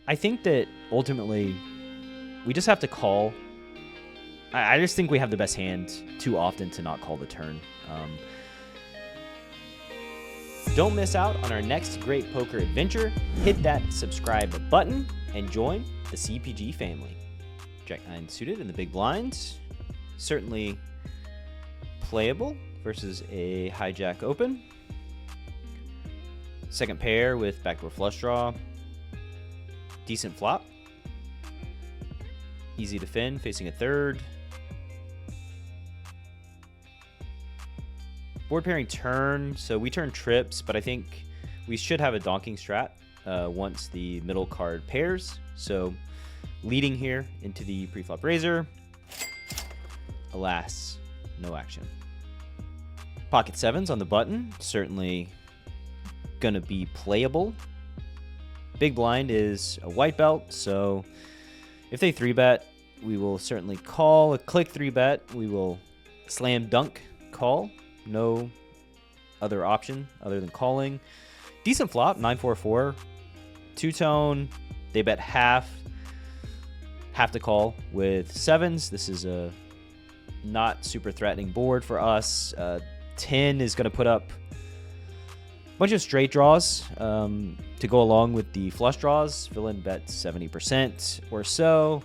I think that ultimately we just have to call. I just think we have the best hand too often to not call the turn. Don't miss out on our next great poker adventure. Hit that subscribe button and join the CPG family. Jack 9 suited in the big blinds. Certainly playable versus a hijack open. Second pair with backdoor flush draw. Decent flop. Easy to defend, facing a third. Board pairing turn, so we turn trips, but I think we should have a donking strat once the middle card pairs. So leading here into the preflop raiser. Alas, no action. Pocket sevens on the button, certainly gonna be playable. Big blind is a white belt, so if they 3-bet, we will certainly call. A click 3-bet, we will slam dunk call. No other option other than calling. Decent flop, 9-4-4. Two-tone, they bet half to call with sevens. This is a not super threatening board for us. 10 is going to put up a bunch of straight draws to go along with the flush draws. Villain bets 70% or so.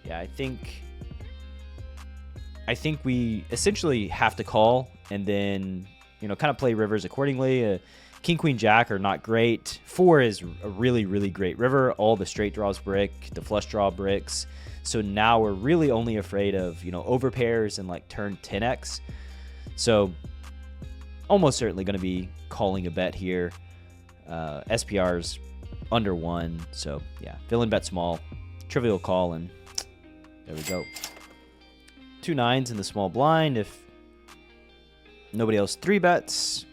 Yeah, I think we essentially have to call and then, kind of play rivers accordingly. King, Queen, Jack are not great. 4 is a really, really great river. All the straight draws brick, the flush draw bricks. So now we're really only afraid of, overpairs and like turn 10x. So almost certainly going to be calling a bet here. SPR's under 1. So yeah, villain bet small, trivial call, and there we go. 2 9s in the small blind. If nobody else 3-bets,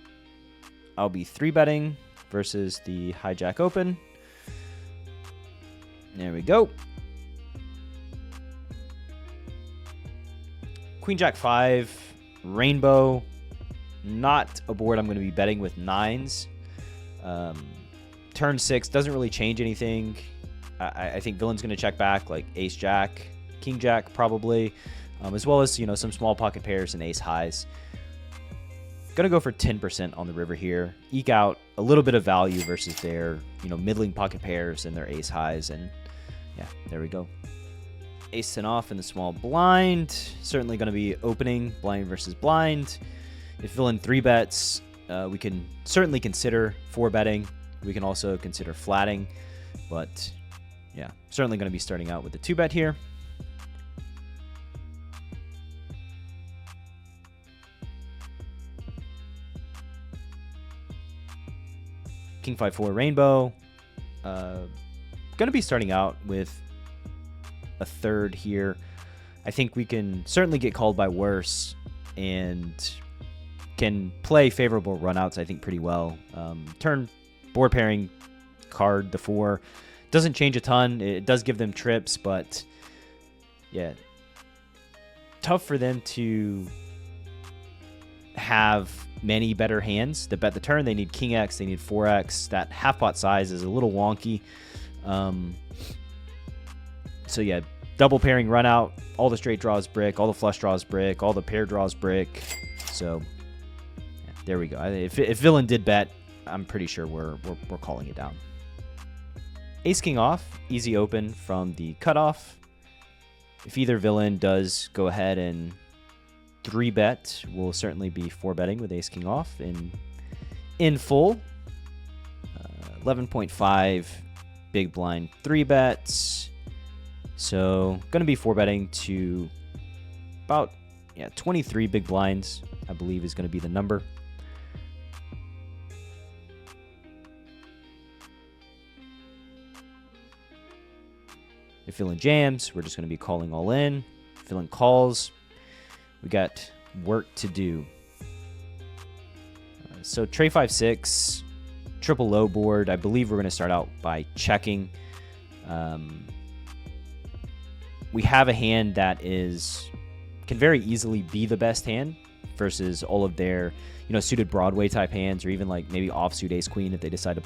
I'll be 3-betting versus the hijack open. There we go. Queen Jack 5, rainbow. Not a board I'm going to be betting with 9s. Turn 6 doesn't really change anything. I think villain's going to check back like ace jack, king jack probably, as well as some small pocket pairs and ace highs. Gonna go for 10% on the river here. Eke out a little bit of value versus their middling pocket pairs and their ace highs, and yeah, there we go. Ace 10 off in the small blind. Certainly going to be opening blind versus blind. If villain 3-bets, we can certainly consider 4-betting. We can also consider flatting, but yeah, certainly going to be starting out with the 2-bet here. King 5-4 rainbow. Going to be starting out with a third here. I think we can certainly get called by worse and can play favorable runouts, I think, pretty well. Turn board pairing card, the 4, doesn't change a ton. It does give them trips, but yeah, tough for them to have many better hands that bet the turn. They need King X, they need 4X. That half pot size is a little wonky. So yeah, double pairing run out, all the straight draws brick, all the flush draws brick, all the pair draws brick. So yeah, there we go. If villain did bet, I'm pretty sure we're calling it down. Ace King off, easy open from the cutoff. If either villain does go ahead and 3-bet, we'll certainly be 4-betting with Ace King off in full. 11.5 big blind 3-bets. So going to be 4-betting to about 23 big blinds, I believe is going to be the number. If villain jams, we're just going to be calling all in. If villain calls, we got work to do. So tray 5-6, triple low board. I believe we're going to start out by checking. We have a hand that can very easily be the best hand versus all of their suited Broadway type hands, or even like maybe offsuit ace queen if they decide to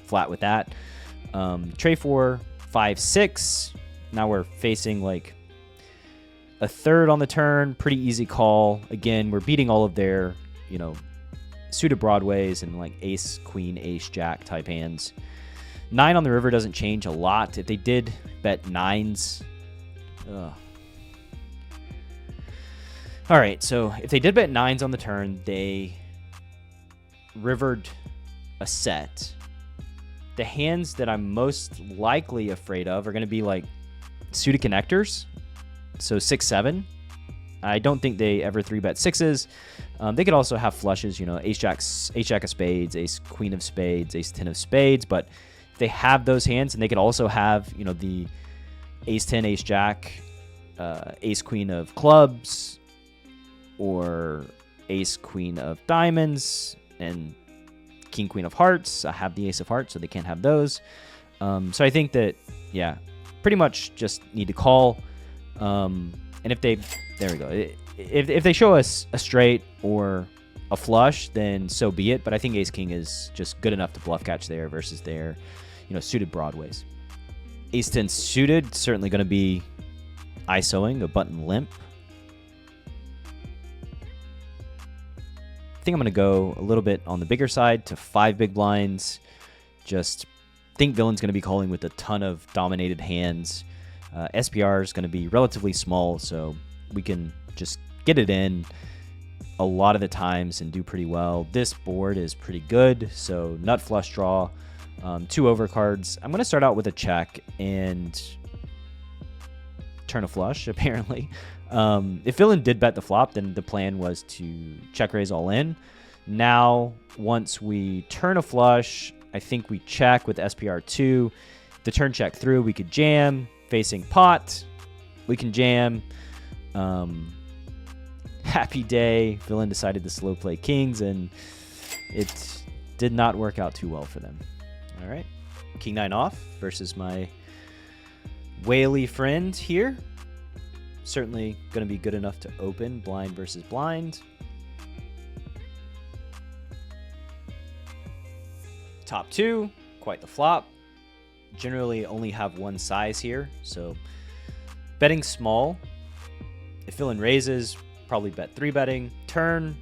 flat with that. Tray 4 5-6. Now we're facing like a third on the turn. Pretty easy call. Again, we're beating all of their, you know, suited broadways and like ace, queen, ace, jack type hands. 9 on the river doesn't change a lot. If they did bet 9s, all right, so if they did bet 9s on the turn, they rivered a set. The hands that I'm most likely afraid of are going to be like suited connectors, so 6-7. I don't think they ever 3-bet 6s. They could also have flushes, you know, ace jack of spades, ace queen of spades, ace 10 of spades. But if they have those hands, and they could also have, you know, the ace 10, ace jack, ace queen of clubs, or ace queen of diamonds, and king queen of hearts. I have the ace of hearts, so they can't have those. So I think that, yeah, pretty much just need to call. And if they, there we go. If they show us a straight or a flush, then so be it. But I think ace king is just good enough to bluff catch there versus their, you know, suited broadways. Ace 10 suited, certainly going to be ISOing a button limp. I think I'm going to go a little bit on the bigger side to 5 big blinds. Just think villain's going to be calling with a ton of dominated hands. SPR is going to be relatively small, so we can just get it in a lot of the times and do pretty well. This board is pretty good, so nut flush draw, 2 overcards. I'm going to start out with a check and turn a flush, apparently. If villain did bet the flop, then the plan was to check raise all in. Now, once we turn a flush, I think we check with SPR2. The turn check through, we could jam. Facing pot, we can jam. Happy day. Villain decided to slow play kings, and it did not work out too well for them. All right. King 9 off versus my whaley friend here. Certainly going to be good enough to open blind versus blind. Top 2, quite the flop. Generally only have one size here, so betting small. If villain raises, probably bet 3-betting. Turn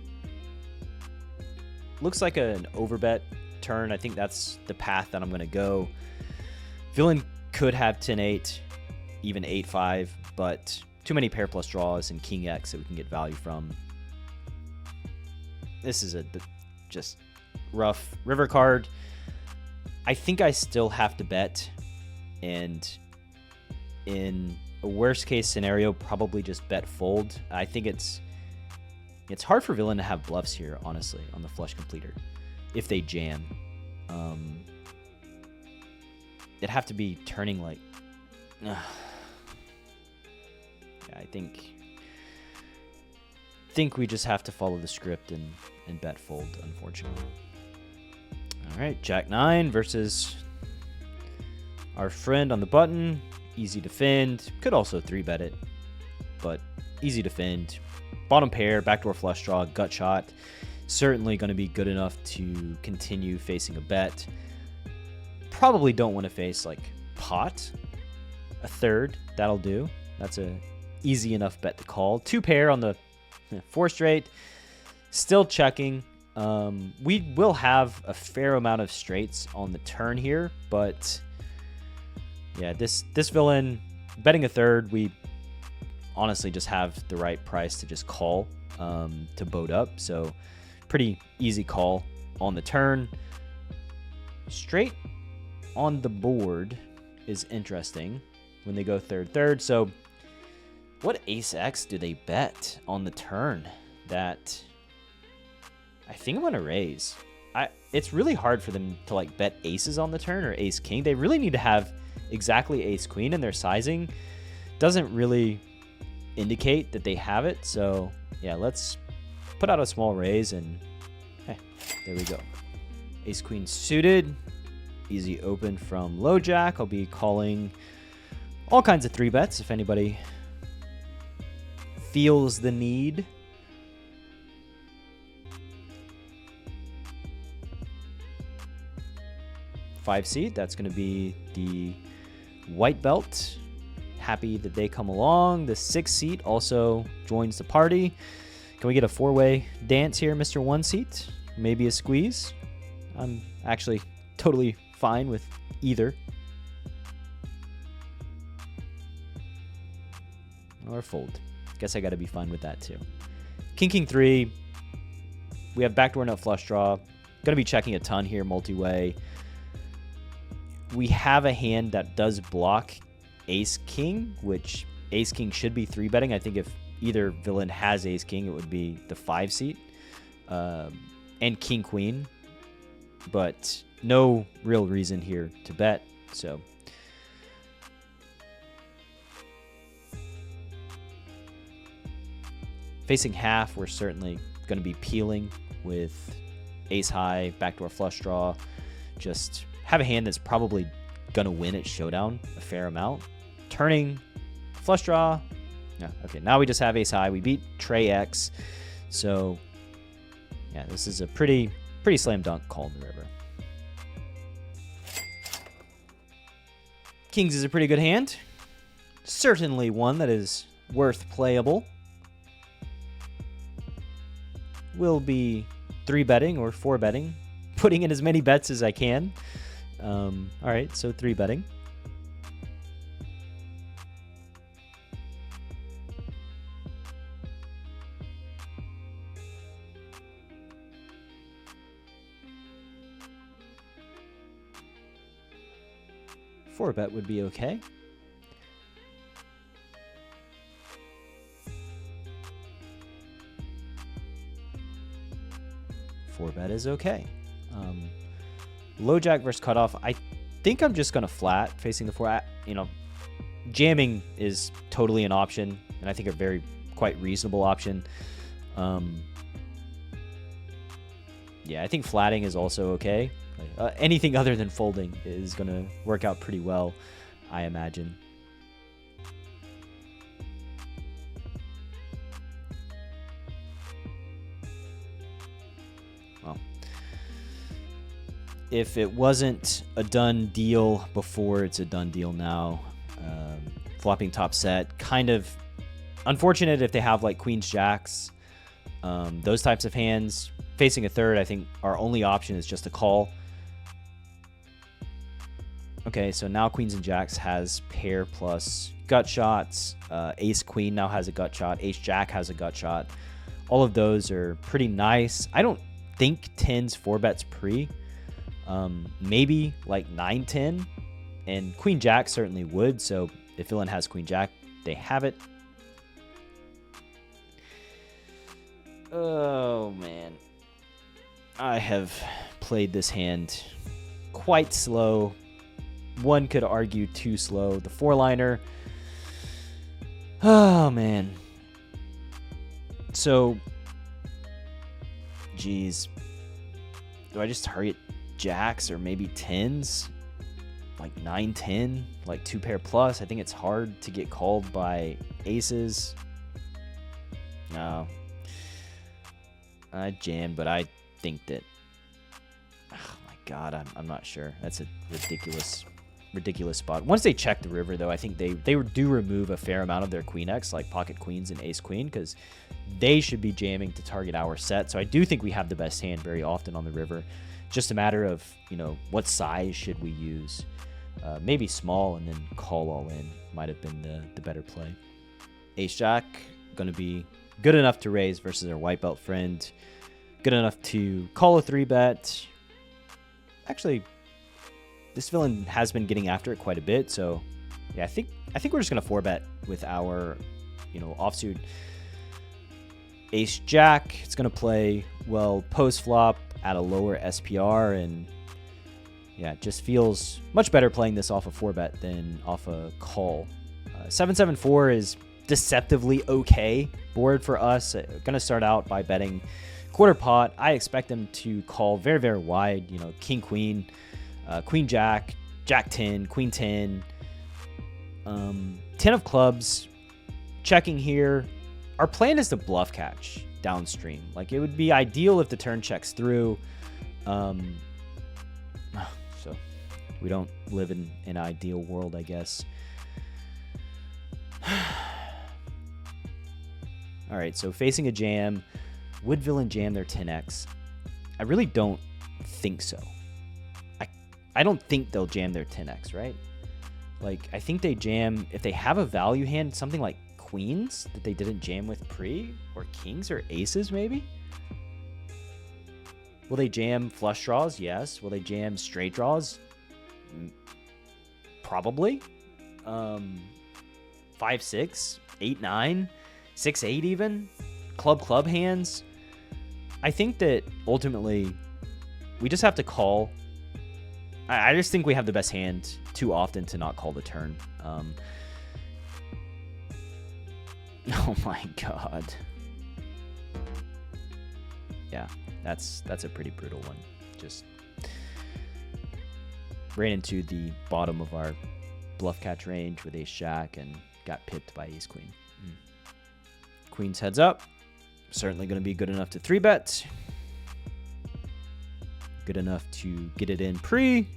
looks like an overbet turn. I think that's the path that I'm going to go. Villain could have 10-8, even 8-5, but too many pair plus draws and king X that we can get value from. This is a just rough river card. I think I still have to bet, and in a worst case scenario, probably just bet fold. I think it's hard for villain to have bluffs here, honestly, on the flush completer. If they jam, it'd have to be turning like. Yeah, I think we just have to follow the script and bet fold, unfortunately. All right, Jack 9 versus our friend on the button. Easy defend. Could also 3-bet it, but easy defend. Bottom pair, backdoor flush draw, gut shot. Certainly going to be good enough to continue facing a bet. Probably don't want to face like pot. A third, that'll do. That's a easy enough bet to call. 2 pair on the 4 straight. Still checking. We will have a fair amount of straights on the turn here, but yeah, this villain betting a third, we honestly just have the right price to just call to boat up. So pretty easy call on the turn. Straight on the board is interesting when they go third. So what ace X do they bet on the turn that I think I'm going to raise? It's really hard for them to like bet aces on the turn or ace king. They really need to have exactly ace queen, and their sizing doesn't really indicate that they have it. So yeah, let's put out a small raise, and hey, there we go. Ace queen suited. Easy open from low jack. I'll be calling all kinds of 3-bets if anybody feels the need. Five seed, that's going to be the white belt. Happy that they come along. The 6th seat also joins the party. Can we get a 4-way dance here, Mr. 1 seat? Maybe a squeeze? I'm actually totally fine with either. Or fold. Guess I got to be fine with that too. King 3. We have backdoor nut flush draw. Going to be checking a ton here, multi-way. We have a hand that does block ace king, which ace king should be 3-betting. I think if either villain has ace king, it would be the 5 seat. And king queen. But no real reason here to bet. So facing half, we're certainly going to be peeling with ace high, backdoor flush draw. Just have a hand that's probably going to win at showdown a fair amount. Turning, flush draw. Yeah, okay, now we just have ace high. We beat Trey X. So, yeah, this is a pretty slam dunk call in the river. Kings is a pretty good hand. Certainly one that is worth playable. Will be 3-betting or 4-betting, putting in as many bets as I can. All right, so 3-betting. Four bet would be okay. Four bet is okay. Low jack versus cutoff. I think I'm just gonna flat facing the 4. Jamming is totally an option, and I think a quite reasonable option. Yeah, I think flatting is also okay. Anything other than folding is gonna work out pretty well, I imagine. Well, if it wasn't a done deal before, it's a done deal now. Flopping top set, kind of unfortunate if they have like queens jacks, those types of hands. Facing a third, I think our only option is just a call. Okay, so now queens and jacks has pair plus gut shots. Ace queen now has a gut shot. Ace jack has a gut shot. All of those are pretty nice. I don't think 10's 4-bets pre. Maybe like 9-10, and queen jack certainly would. So if villain has queen jack, they have it. Oh man, I have played this hand quite slow. One could argue too slow. The 4-liner. Oh man. So, geez, do I just target jacks or maybe 10s? Like 9-10, like 2-pair plus. I think it's hard to get called by aces. No. I jammed, but I think that, oh my god, I'm not sure. That's a ridiculous spot. Once they check the river, though, I think they do remove a fair amount of their queen X, like pocket queens and ace queen, because they should be jamming to target our set. So I do think we have the best hand very often on the river. Just a matter of, what size should we use? Maybe small and then call all in might have been the better play. Ace jack going to be good enough to raise versus our white belt friend. Good enough to call a 3-bet. Actually, this villain has been getting after it quite a bit, so yeah, I think we're just gonna 4-bet with our, offsuit ace jack. It's gonna play well post flop at a lower SPR, and yeah, it just feels much better playing this off a 4-bet than off a call. 7-7-4 is deceptively okay board for us. Gonna start out by betting quarter pot. I expect them to call very, very wide. King queen, queen jack, jack 10, queen 10, 10 of clubs. Checking here. Our plan is to bluff catch downstream. Like, it would be ideal if the turn checks through. So We don't live in an ideal world, I guess. All right, so facing a jam. Would villain jam their 10x? I really don't think so. I don't think they'll jam their 10x, right? Like, I think they jam, if they have a value hand, something like queens that they didn't jam with pre, or kings or aces maybe? Will they jam flush draws? Yes. Will they jam straight draws? Probably. 5-6, 8-9, 6-8 even. Club hands. I think that ultimately we just have to call. I just think we have the best hand too often to not call the turn. Oh my god. Yeah, that's a pretty brutal one. Just ran into the bottom of our bluff catch range with ace jack and got pipped by ace queen. Queen's heads up. Certainly going to be good enough to 3-bet. Good enough to get it in pre.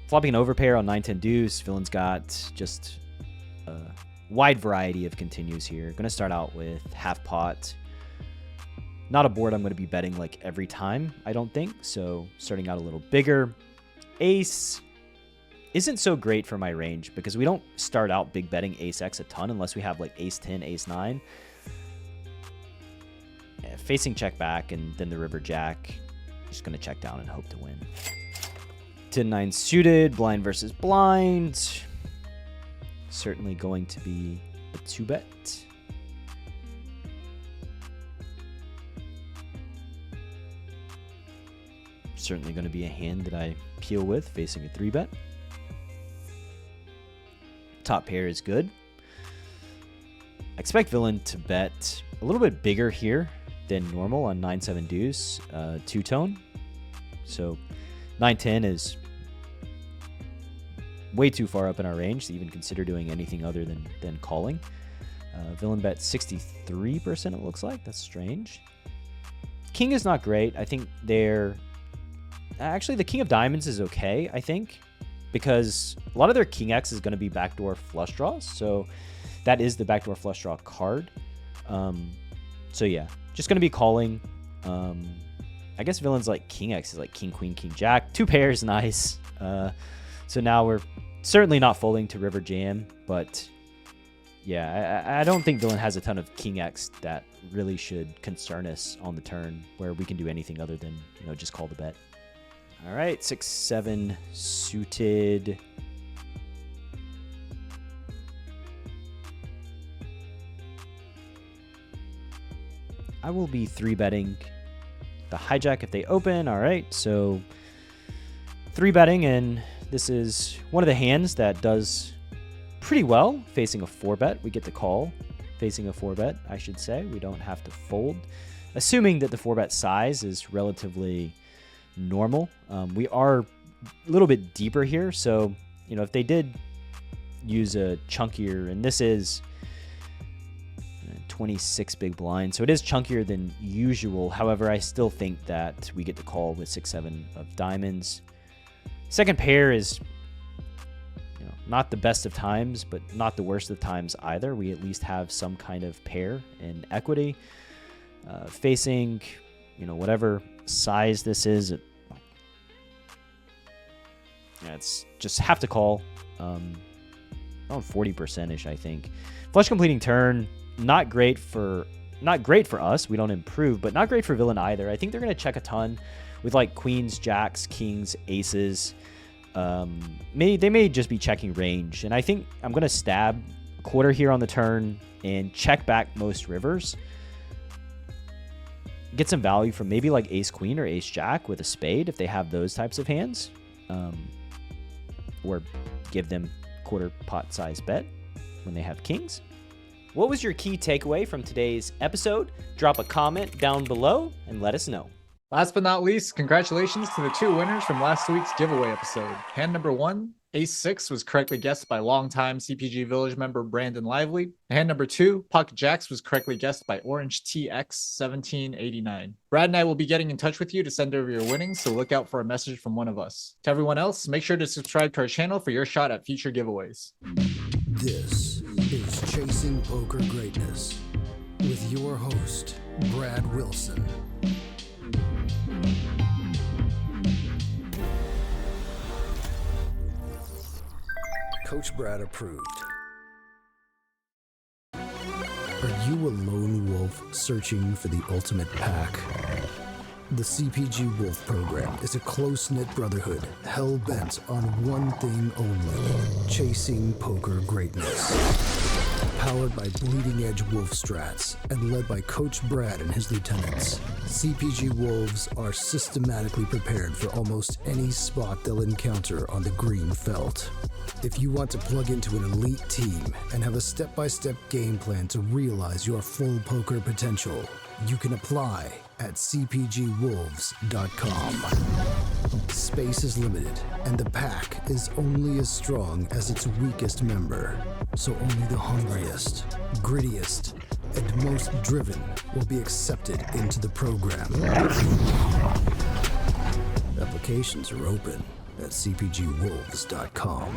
Flopping an overpair on 9-10 deuce. Villain's got just a wide variety of continues here. Going to start out with half pot. Not a board I'm going to be betting like every time, I don't think. So starting out a little bigger. Ace isn't so great for my range because we don't start out big betting ace X a ton unless we have like ace 10, ace 9. Yeah, facing check back and then the river jack. Just going to check down and hope to win. 10-9 suited, blind versus blind. Certainly going to be a 2-bet. Certainly going to be a hand that I peel with, facing a 3-bet. Top pair is good. I expect villain to bet a little bit bigger here than normal on 9-7 deuce, two-tone. So 9-10 is way too far up in our range to even consider doing anything other than calling. Villain bet 63%, it looks like. That's strange. King is not great. I think they're... Actually, the king of diamonds is okay, I think, because a lot of their king X is going to be backdoor flush draws. So that is the backdoor flush draw card. So yeah, just going to be calling. I guess villains like king X is like king, queen, king, jack. 2 pairs, nice. So now we're certainly not folding to river jam, but yeah, I don't think villain has a ton of king X that really should concern us on the turn where we can do anything other than, you know, just call the bet. All right, 6-7 suited. I will be 3-betting the hijack if they open. All right, so 3-betting, and this is one of the hands that does pretty well facing a 4-bet. We get to call facing a 4-bet, I should say. We don't have to fold, assuming that the 4-bet size is relatively normal. We are a little bit deeper here, so you know, if they did use a chunkier, and this is 26 big blind, so it is chunkier than usual. However, I still think that we get to call with 6-7 of diamonds. Second pair is, you know, not the best of times, but not the worst of times either. We at least have some kind of pair in equity. Facing, you know, whatever size this is, yeah, it's just have to call. Around 40%ish, I think. Flush completing turn, not great for us. We don't improve, but not great for villain either. I think they're gonna check a ton with like queens, jacks, kings, aces. They may just be checking range, and I think I'm gonna stab a quarter here on the turn and check back most rivers. Get some value from maybe like ace queen or ace jack with a spade if they have those types of hands. Or give them quarter pot size bet when they have kings. What was your key takeaway from today's episode? Drop a comment down below and let us know. Last but not least, congratulations to the 2 winners from last week's giveaway episode. Hand number 1, Ace 6 was correctly guessed by longtime CPG Village member Brandon Lively. Hand number 2, Pocket Jacks, was correctly guessed by Orange TX 1789. Brad and I will be getting in touch with you to send over your winnings, so look out for a message from one of us. To everyone else, make sure to subscribe to our channel for your shot at future giveaways. This is Chasing Poker Greatness with your host, Brad Wilson. Coach Brad approved. Are you a lone wolf searching for the ultimate pack? The CPG Wolf program is a close-knit brotherhood hell-bent on one thing only: chasing poker greatness. Powered by bleeding-edge wolf strats and led by Coach Brad and his lieutenants, CPG Wolves are systematically prepared for almost any spot they'll encounter on the green felt. If you want to plug into an elite team and have a step-by-step game plan to realize your full poker potential, you can apply at cpgwolves.com. Space is limited, and the pack is only as strong as its weakest member. So only the hungriest, grittiest, and most driven will be accepted into the program. Applications are open at cpgwolves.com.